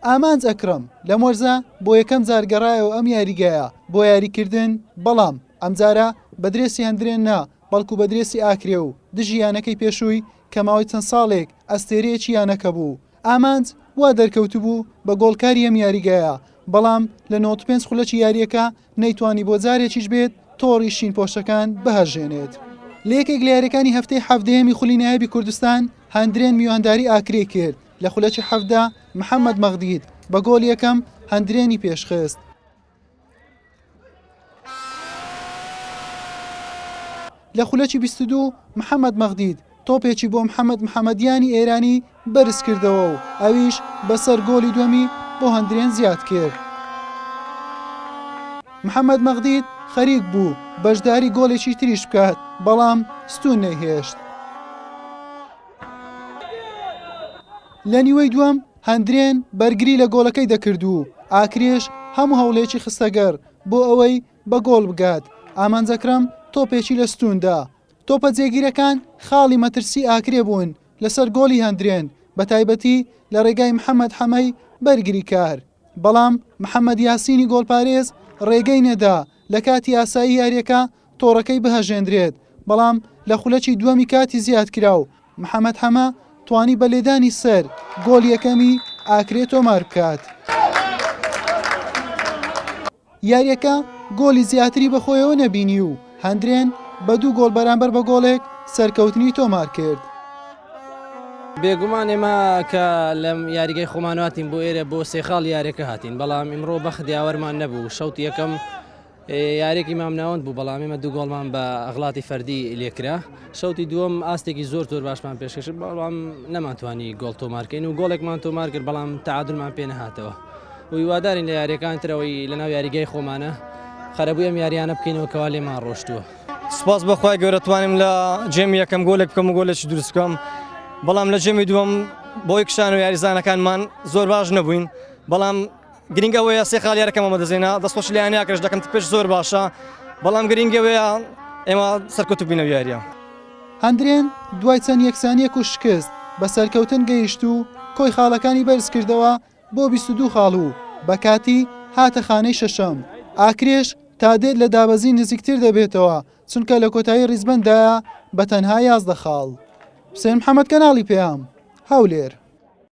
ئامانج ئەکرم لە مۆرزە بۆ یەکەم جار گەڕایەوە ئەم یاریگایە بۆ یاریکردن، بەڵام ئەمجارە بە درێسی هەندرێن نا بەڵکو بە درێسی ئاکرێ و دژی یانەکەی پێشووی کە ماوەی چەند ساڵێک ئەستێرەیەکی یانەکە بوو. ئامانج وا دەرکەوت بوو بە گۆڵکاری ئەم یاریگایە، بەڵام لە 95 خولەکی یاریەکە نەیتوانی بۆ جارێکیش بێت تۆڕی شین پۆشەکان بەهەژێنێت. لە یەکێک لە یاریەکانی هەفتەی حەڤدەیەمی خولی نایابی کوردستان هەندرێن میوانداری ئاکرێ کرد. لە خولەکی حەڤدا محەممەد مەغدید بە گۆڵ یەکەم هەندرێنی پێشخست. لە خولەکی 22 محەممەد مەغدید تۆپێکی بۆ محەممەد محەممەدیانی ئێرانی بەرز کردەوە و ئەویش بەسەر گۆڵی دووەمی بۆ هەندرێن زیاد کرد. محەممەد مەغدید خەریک بوو بەشداری گۆڵێکی تریش بکات، بەڵام ستون نەیهێشت. لە نیوەی دووەم هەندرێن بەرگری لە گۆڵەکەی دەکرد و ئاکرێش هەموو هەوڵێکی خستەگەر بۆ ئەوەی بە گۆڵ بگات. ئامانجەکرم تۆپێکی لە ستوندا. تۆپە جێگیرەکان خاڵی مەترسی ئاکرێ بوون لەسەر گۆڵی هەندرێن، بە تایبەتی لە ڕێگای محەممەد حەمەی بەرگری کار. بەڵام محەممەد یاسینی گۆڵپارێز ڕێگەی نەدا لە کاتی ئاسایی یاریەکە تۆڕەکەی بهەژێندرێت، بەڵام لە خولەکی دووەمی کاتی زیاد کرا و محەممەد حەمە توانی بە لێدانی سەر گۆڵ یەکەمی ئاکرێ تۆمار بکات. یاریەکە گۆڵی زیاتری بەخۆیەوە نەبینی و هەندرێن بە 2 گۆڵ بەرامبەر بە گۆڵێک سەرکەوتنی تۆمار کرد. بێگومان ئێمە کە لەم یاریگەی خۆمانواتین بۆ ئێرە بۆ سێ خاڵ یاریەکە هاتین، بەڵام ئیمڕۆ بەخت یاوەرمان نەبوو. شەوتی یەکەم یاریێکی مام ناوەند بوو، بەڵام ئێمە 2 گۆڵمان بە ئەغڵاتی فەردی لێکرا. شەوتی دووەم ئاستێکی زۆر باشمان پێشکەش، بەڵام نەمانتوانی گۆڵ تۆمارکەین و گۆڵێکمان تۆمار کرد، بەڵام تعادلمان پێ نەهاتەوە. و هیوادارین لە یاریەکان ترەوەی لەناو یاریگەی خۆمانە خەرەبووی ئەم یاریانە بکەینەوە کەوا لێمان ڕۆشتووە. سپاس بەخوای گەورە توانیم لە جێمی یەکەم گۆلێک بکەم و گۆلێکی دروست بکەم، بەڵام لە جێمی دووەم بۆی کشان و یاریزانەکانمان زۆر باش نەبووین، بەڵام گرنگەوەیە سێ خاڵ یاریەکەمە دەزێنە دەستخۆش لیانیاکەش دەکەم پێش زۆر باشە، بەڵام گرنگەوەیە ئێمە سەرکەوتوو بینە یاریە. هەندرێن دوای چەند یەکسانیەک و شکست بە سەرکەوتن گەیشت و کۆی خاڵەکانی بەرز کردەوە بۆ 22 خاڵ و بە کاتی هاتە خانەی شەشەم. ئاکرێش تا دێت لە دابەزی نزیکتر دەبێتەوە، چونکە لە کۆتایی ڕیزبەندایە بە تەنها 11 خاڵ. حوسێن محەممەد کەناڵی پێیام هەولێر.